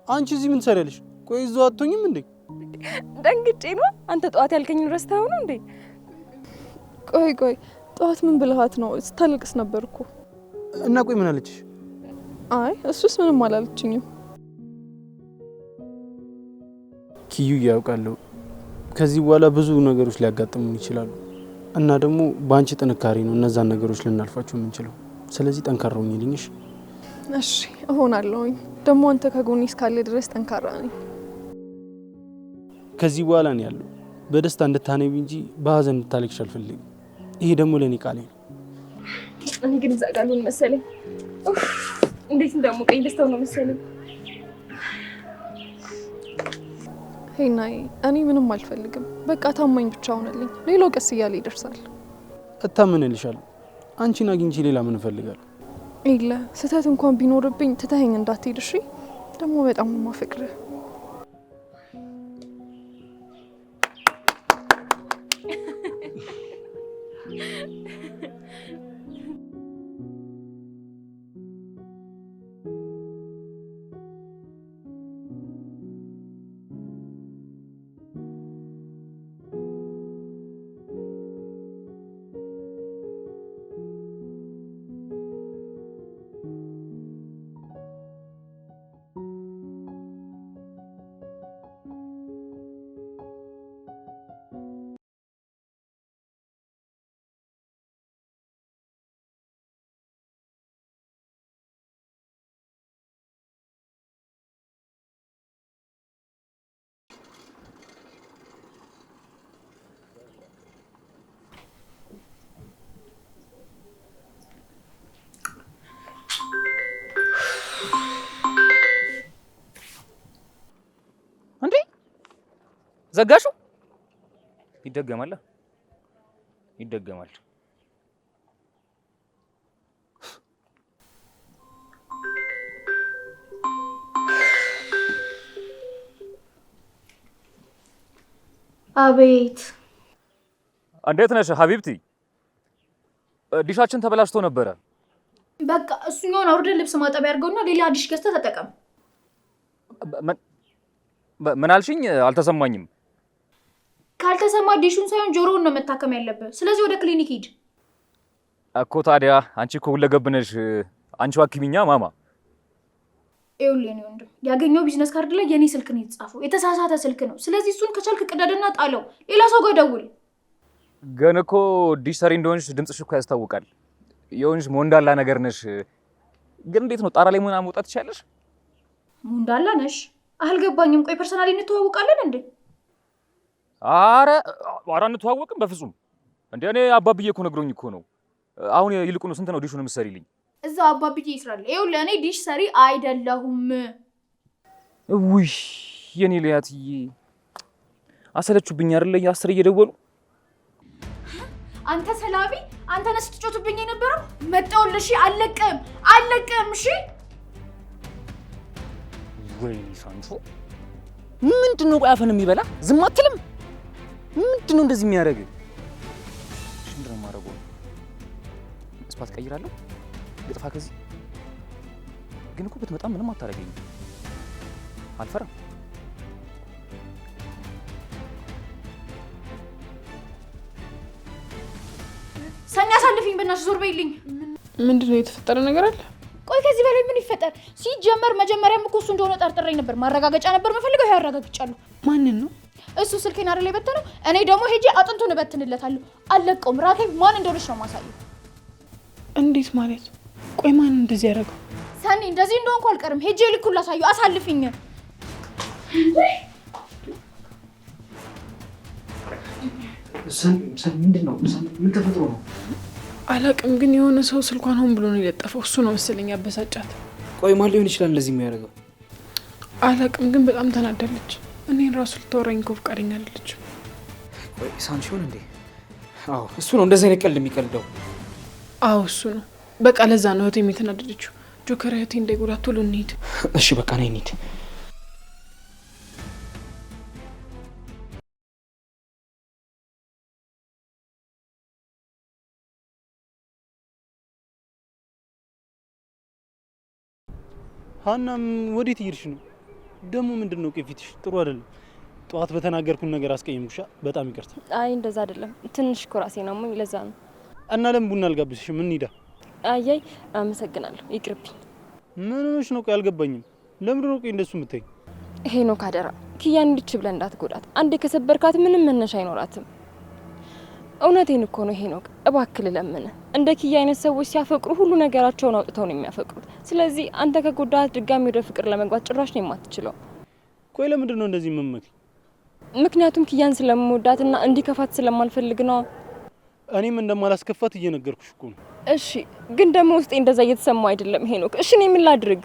B: አንቺ እዚህ ምን ትሰሪያለሽ? ቆይ እዛው አትሆኝም እንዴ?
D: ደንግጬ ነው። አንተ ጠዋት ያልከኝን ረስተኸው ነው እንዴ?
E: ቆይ ጠዋት ምን ብልሃት ነው? ስታለቅስ ነበር እኮ።
B: እና ቆይ ምን አለችሽ?
E: አይ እሱስ ምንም አላለችኝም።
B: ኪዩ ያውቃለሁ፣ ከዚህ በኋላ ብዙ ነገሮች ሊያጋጥሙን ይችላሉ እና ደግሞ በአንቺ ጥንካሬ ነው እነዛን ነገሮች ልናልፋቸው የምንችለው። ስለዚህ ጠንካራ ሁኚልኝ።
E: እሺ እሆናለሁኝ። ደግሞ አንተ ከጎኔ እስካለ ድረስ ጠንካራ ነኝ።
B: ከዚህ በኋላ ነው ያለው በደስታ እንድታነቢ እንጂ በሀዘን እንድታለቅሽ አልፈልግም። ይሄ ደግሞ ለኔ ቃሌ ነው።
D: እኔ ግን እዛ ጋር ምን መሰለኝ፣ እንዴት እንደሞቀኝ ደስታው ነው መሰለኝ።
E: ሄናዬ እኔ ምንም አልፈልግም። በቃ ታማኝ ብቻ ሆነልኝ። ሌላው ቀስ እያለ ይደርሳል።
B: እታመንልሻለሁ። አንቺን አግኝቼ ሌላ ምን እፈልጋለሁ?
E: ኢለ ስህተት እንኳን ቢኖርብኝ ትተኸኝ እንዳትሄድ እሺ? ደግሞ በጣም ነው የማፈቅርህ።
G: ዘጋሹ? ይደገማል።
F: አቤት።
G: እንዴት ነሽ ሀቢብቲ? ዲሻችን ተበላሽቶ ነበረ።
F: በቃ እሱኛውን አውርደን ልብስ ማጠቢያ አድርገውና ሌላ ዲሽ ገዝተህ ተጠቀም።
G: ምን አልሽኝ? አልተሰማኝም።
F: ካልተሰማ ዲሹን ሳይሆን ጆሮውን ነው መታከም ያለብህ። ስለዚህ ወደ ክሊኒክ ሂድ
G: እኮ። ታዲያ አንቺ እኮ ሁለገብ ነሽ። አንቺ ሐኪምኛ ማማ።
F: ይኸውልህ የኔ ወንድም፣ ያገኘው ቢዝነስ ካርድ ላይ የኔ ስልክ ነው የተጻፈው። የተሳሳተ ስልክ ነው። ስለዚህ እሱን ከቻልክ ቅደድና ጣለው። ሌላ ሰው ጋር ደውል።
G: ግን እኮ ዲሽ ሰሪ እንደሆንሽ ድምፅሽ እኮ ያስታውቃል። የሆንሽ ሞንዳላ ነገር ነሽ። ግን እንዴት ነው ጣራ ላይ ምናምን መውጣት ትችያለሽ?
F: ሙንዳላ ነሽ? አልገባኝም። ቆይ ፐርሰናሊ እንተዋወቃለን እንዴ?
G: ኧረ እንተዋወቅም በፍጹም። እንዴ እኔ አባብዬ እኮ ነግሮኝ እኮ ነው። አሁን ይልቁኑ ስንት ነው ዲሹን የምትሰሪልኝ?
F: እዛ አባብዬ ይስራል። ይኸው ለእኔ ዲሽ ሰሪ አይደለሁም።
G: ውይ የኔ ልያትዬ አሰለችሁብኝ አይደለ? 10 እየደወሉ
F: አንተ ሰላቢ፣ አንተ ነህ ስትጮትብኝ የነበረው። መጣሁልሽ። አለቅም። እሺ
G: ወይ ሳንቾ ምንድነው? ቆይ አፈን የሚበላ ዝም አትልም? ምንድነው እንደዚህ የሚያደርግ? ምንድነው የማደርገው? ስፓት ቀይራለሁ። ልጥፋ ከዚህ ግን እኮ ብትመጣ ምንም አታደርገኝም። አልፈራም።
F: ሰኒ አሳልፊኝ በእናትሽ፣ ዞር በይልኝ።
E: ምንድነው የተፈጠረ ነገር አለ?
F: ቆይ ከዚህ በላይ ምን ይፈጠር? ሲጀመር መጀመሪያም እኮ እሱ እንደሆነ ጠርጥሬኝ ነበር። ማረጋገጫ ነበር የምፈልገው። ይሄ አረጋግጫለሁ።
E: ማንን ነው?
F: እሱ ስልኬን አይደል የበተነው? እኔ ደግሞ ሄጄ አጥንቱን እበትንለታለሁ። አለቀውም። ራኬብ ማን እንደሆነች ነው ማሳየው።
E: እንዴት ማለት? ቆይ ማን እንደዚህ ያደረገው?
F: ሰኒ እንደዚህ እንደሆንኩ አልቀርም። ሄጄ ልኩን ላሳየው። አሳልፊኝ።
B: ሰኒ ምንድነው? ምን ተፈጥሮ ነው?
E: አላቅም፣ ግን የሆነ ሰው ስልኳን ሆን ብሎ ነው የለጠፈው። እሱ ነው መሰለኝ ያበሳጫት።
B: ቆይ ማን ሊሆን ይችላል እንደዚህ የሚያደርገው?
E: አላቅም፣ ግን በጣም ተናደለች። እኔን ራሱ ልታወራኝ እኮ ፈቃደኛ አይደለችም።
B: ቆይ ሳንቺውን እንዴ? አዎ እሱ ነው እንደዚህ አይነት ቀልድ የሚቀልደው።
E: አዎ እሱ ነው። በቃ ለዛ ነው እህቴም የተናደደችው። ጆከር እህቴ እንዳይጎዳት ቶሎ እንሂድ።
B: እሺ በቃ ነይ እንሂድ። ሀናም ወዴት እየሄድሽ ነው? ደግሞ ምንድነው? ቆይ ፊትሽ ጥሩ አይደለም። ጠዋት በተናገርኩን ነገር አስቀየምኩሻ? በጣም ይቅርታ።
D: አይ እንደዛ አይደለም። ትንሽ እኮ ራሴን አሞኝ ለዛ ነው።
B: እና ለምን ቡና አልጋብዝሽም? እንሂዳ።
D: አያይ አመሰግናለሁ። ይቅርብኝ።
B: ምን ሆነሽ ነው? ቆይ አልገባኝም። ለምንድን ነው ቆይ እንደሱ የምትይኝ?
D: ሄኖክ አደራ ኪያን እንድች ብለህ እንዳትጎዳት። አንዴ ከሰበርካት ምንም መነሻ አይኖራትም። እውነቴን እኮ ነው ሄኖክ፣ እባክህ ልለምንህ። እንደ ኪያ አይነት ሰዎች ሲያፈቅሩ ሁሉ ነገራቸውን አውጥተው ነው የሚያፈቅሩት። ስለዚህ አንተ ከጎዳት ድጋሚ ወደ ፍቅር ለመግባት ጭራሽ ነው የማትችለው።
B: ቆይ ለምንድን ነው እንደዚህ የምመክ?
D: ምክንያቱም ኪያን ስለምወዳትና እንዲከፋት ስለማልፈልግ ነው።
B: እኔም እንደማላስከፋት እየነገርኩሽ እኮ ነው።
D: እሺ፣ ግን ደግሞ ውስጤ እንደዛ እየተሰማው አይደለም ሄኖክ። እሺ እኔ ምን ላድርግ?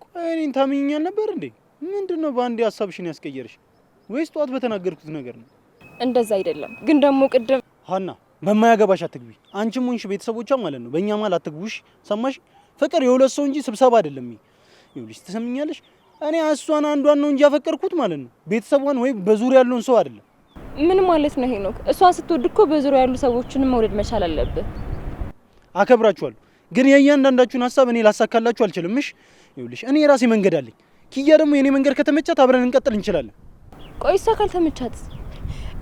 B: ቆይ እኔን ታምኚኛል ነበር እንዴ? ምንድነው በአንዴ ሀሳብሽን ያስቀየርሽ? ወይስ ጠዋት በተናገርኩት ነገር ነው?
D: እንደዛ አይደለም፣ ግን ደግሞ ቅድም
B: ሀና በማያገባሽ አትግቢ። አንቺም ሆንሽ ቤተሰቦቿ ማለት ነው በእኛ ማል አትግቡሽ። ሰማሽ? ፍቅር የሁለት ሰው እንጂ ስብሰባ አይደለም። ይኸውልሽ ትሰምኛለሽ? እኔ እሷን አንዷን ነው እንጂ ያፈቀርኩት ማለት ነው ቤተሰቧን ወይ በዙሪያ ያለውን ሰው አይደለም።
D: ምን ማለት ነው ሄኖክ? እሷን ስትወድ እኮ በዙሪያ ያሉ ሰዎችንም መውደድ መቻል አለብህ።
B: አከብራችኋለሁ፣ ግን የእያንዳንዳችሁን ሀሳብ እኔ ላሳካላችሁ አልችልም። እሺ ይኸውልሽ እኔ የራሴ መንገድ አለኝ። ኪያ ደግሞ የኔ መንገድ ከተመቻት አብረን እንቀጥል እንችላለን።
D: ቆይ እሷ ካልተመቻት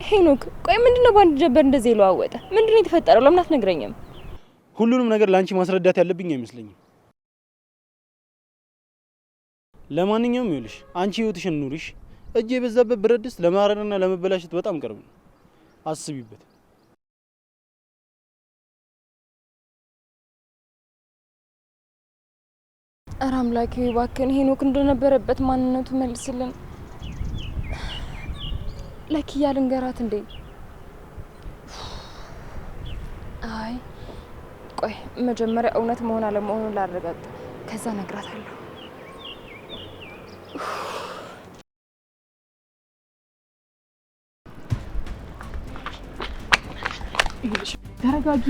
D: ሄኖክ፣ ቆይ ምንድነው ባንድ ጀበር እንደዚህ ይለዋወጠ? ምንድነው የተፈጠረው? ለምን አትነግረኝም?
B: ሁሉንም ነገር ላንቺ ማስረዳት ያለብኝ አይመስለኝም። ለማንኛውም ይኸውልሽ አንቺ ህይወትሽን ኑሪሽ። እጅ የበዛበት ብረት ድስት ለማረርና ለመበላሸት በጣም ቅርብ ነው። አስቢበት።
D: ኧረ አምላኬ እባክህን ሄኖክ እንደነበረበት ማንነቱ መልስልን። ለኪያ ልንገራት እንዴ? አይ ቆይ መጀመሪያ እውነት መሆን አለመሆኑን ላረጋግጥ፣ ከዛ ነግራታለሁ።
E: ተረጋጊ።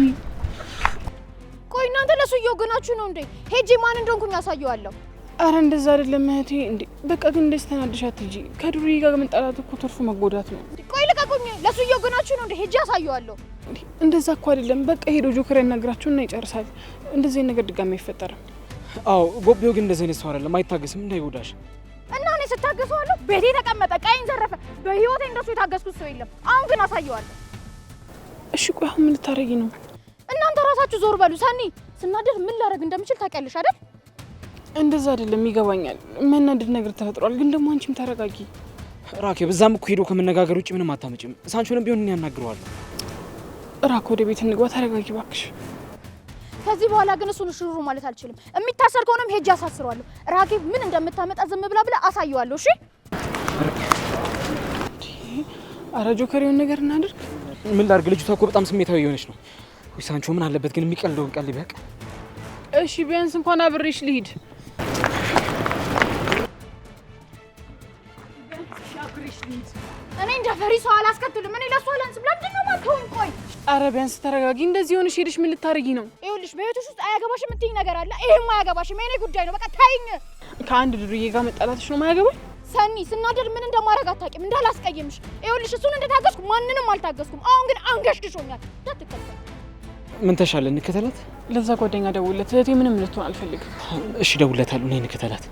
F: ቆይ እናንተ ለሱ እየወገናችሁ ነው እንዴ? ሄጄ ማን እንደሆንኩኝ አሳየዋለሁ።
E: አረ እንደዛ አይደለም እህቴ። እንዴ በቃ ግን እንደዚህ ተናደሻት እንጂ ከዱርዬ ጋር መጣላት እኮ ትርፉ መጎዳት ነው።
F: ቆይ ልቀቁኝ። ለሱ እየወገናችሁ ነው እንዴ? ሄጄ አሳየዋለሁ።
E: እንደዛ እኮ አይደለም። በቃ ሄዶ ጆከር ያናግራችሁና ይጨርሳል። እንደዚህ ነገር ድጋሚ አይፈጠርም።
B: አዎ ጎቤው ግን እንደዚህ አይነት ሰው አይደለም። አይታገስም፣ እንዳይጎዳሽ።
F: እና እኔ ስታገሰዋለሁ። ቤቴ ተቀመጠ፣ ቀይን ዘረፈ። በህይወቴ እንደሱ የታገስኩት ሰው የለም። አሁን ግን አሳየዋለሁ።
E: እሺ ቆይ አሁን ምን ልታረጊ ነው?
F: እናንተ ራሳችሁ ዞር በሉ። ሰኒ ስናደድ ምን ላደርግ እንደምችል ታውቂያለሽ አይደል?
E: እንደዛ አይደለም፣ ይገባኛል። መናደድ ነገር ተፈጥሯል። ግን ደግሞ አንቺም ተረጋጊ።
B: ራኬብ እዛም እኮ ሄዶ ከመነጋገር ውጭ ምንም
F: ከዚህ በኋላ ግን እሱን ሽሩሩ ማለት አልችልም። የሚታሰር ከሆነም ሄጄ አሳስረዋለሁ። ራኬብ ምን እንደምታመጣ ዝም ብላ አሳየዋለሁ። እሺ
E: ኧረ ጆከር የሆነ ነገር እናድርግ።
G: ምን ላድርግ? ልጅቷ እኮ በጣም ስሜታዊ የሆነች ነው። ወይ ሳንቾ ምን አለበት ግን የሚቀልደውን ቀልድ ቢያውቅ።
E: እሺ ቢያንስ እንኳን አብሬሽ ልሂድ።
F: እኔ እንደ ፈሪ ሰው አላስከትልም። እኔ ለሷ አላንስም። ለምንድን ነው ማትሆን? ቆይ
E: ኧረ ቢያንስ ተረጋጊ። እንደዚህ ሆነሽ ሄደሽ ምን ልታረጊ ነው?
F: ይኸውልሽ በህይወትሽ ውስጥ አያገባሽም የምትይኝ ነገር አለ። ይሄም አያገባሽም። የኔ ጉዳይ ነው። በቃ ታይኝ።
E: ከአንድ ድርዬ ጋር መጣላትሽ ነው ማያገባኝ?
F: ሰኒ ስናደድ ምን እንደማደርግ አታውቂም። እንዳላስቀይምሽ። ይኸውልሽ እሱን እንደታገስኩ ማንንም አልታገስኩም። አሁን ግን አንገሽግሾኛል። እንዳትከተል።
G: ምን ተሻለ? እንከተላት።
E: ለዛ ጓደኛ ደውለት። እህቴ ምንም ልትሆን አልፈልግም።
G: እሺ ደውለታለሁ። ነይ እንከተላት።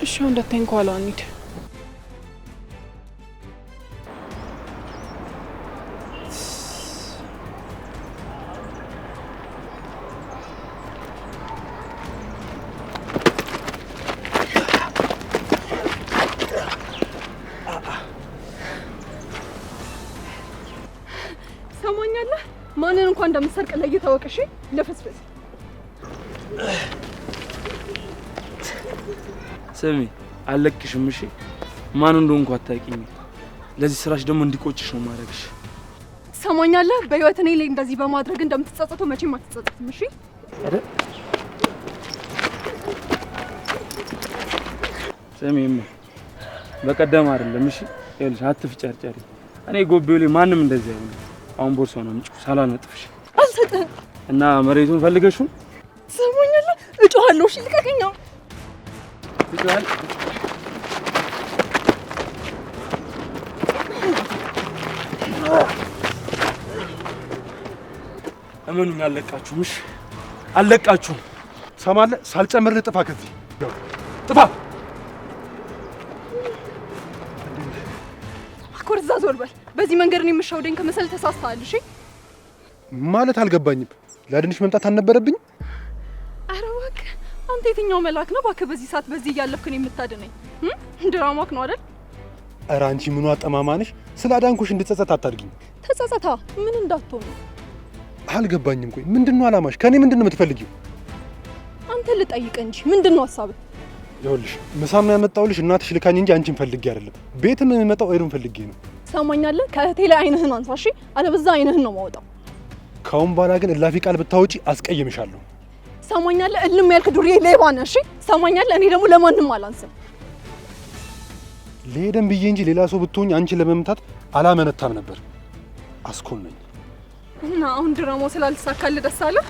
E: እሺ እንዳታይን ከኋላዋ እንሂድ።
J: ሰማኛለህ? ማንን እንኳን እንደምትሰርቅ ለይተህ እሺ? ለፍስፍስ
L: ስሚ፣ አለቅሽም። እሺ ማን እንደሆንኩ አታውቂኝ። ለዚህ ስራሽ ደግሞ እንዲቆጭሽ ነው ማድረግሽ።
J: ሰማኛለህ? በህይወት እኔ ላይ እንደዚህ በማድረግ እንደምትጸጸተው መቼም አትጸጸትም። እሺ
L: ስሚማ፣ በቀደም አይደለም። እሺ ይኸውልሽ፣ አትፍጨርጨሪ። እኔ ጎቤው ላይ ማንም እንደዚህ አይሆንም። አሁን ቦርሳው ነው ምጭ ሳላነጥፍሽ
J: አልሰጥህም።
L: እና መሬቱን ፈልገሽው
J: ሰማኛለህ? እጮሃለሁ። እሺ ልቀቀኝ።
L: ይቻላል። እመኑኝ አለቃችሁም። እሺ አለቃችሁም።
C: ሰማለህ? ሳልጨምርልህ ጥፋ፣ ከዚህ ጥፋ።
J: አኮርዛ ዞር በል። በዚህ መንገድ ነው የምሻውደኝ ከመሰል ተሳስተሃል። እሺ
C: ማለት አልገባኝም። ላድንሽ መምጣት አልነበረብኝ?
J: ኧረ እባክህ አንተ የትኛው መልአክ ነው እባክህ በዚህ ሰዓት በዚህ እያለፍክ ነው የምታድነኝ? ድራማክ ነው አይደል?
C: ኧረ አንቺ ምኑ አጠማማንሽ? ስለ አዳንኩሽ እንድጸጸት አታድርጊኝ።
J: ተጸጸታ ምን እንዳትሆን ነው?
C: አልገባኝም። ቆይ ምንድነው አላማሽ? ከኔ ምንድነው የምትፈልጊው?
J: አንተ ልጠይቅ እንጂ ምንድነው ሐሳብህ?
C: ይኸውልሽ ምሳም ያመጣሁልሽ እናትሽ ልካኝ እንጂ አንቺን ፈልጌ አይደለም። ቤትም የምመጣው ኤሩን ፈልጌ ነው።
J: ሰማኛለህ? ከእህቴ ላይ አይንህን አንሳ እሺ? አለበዛ አይንህን ነው ማውጣው።
C: ካሁን በኋላ ግን እላፊ ቃል ብታወጪ አስቀይምሻለሁ።
J: ሰማኛለህ? እልም ያልክ ዱርዬ ሌባ ነህ። እሺ ሰማኛለህ? እኔ ደግሞ ለማንም አላንስም።
C: ለሄደን ብዬ እንጂ ሌላ ሰው ብትሆኝ አንቺን ለመምታት አላመነታም ነበር። አስኮል ነኝ
J: እና አሁን ድራማው ስላልተሳካልህ ደስ አለህ?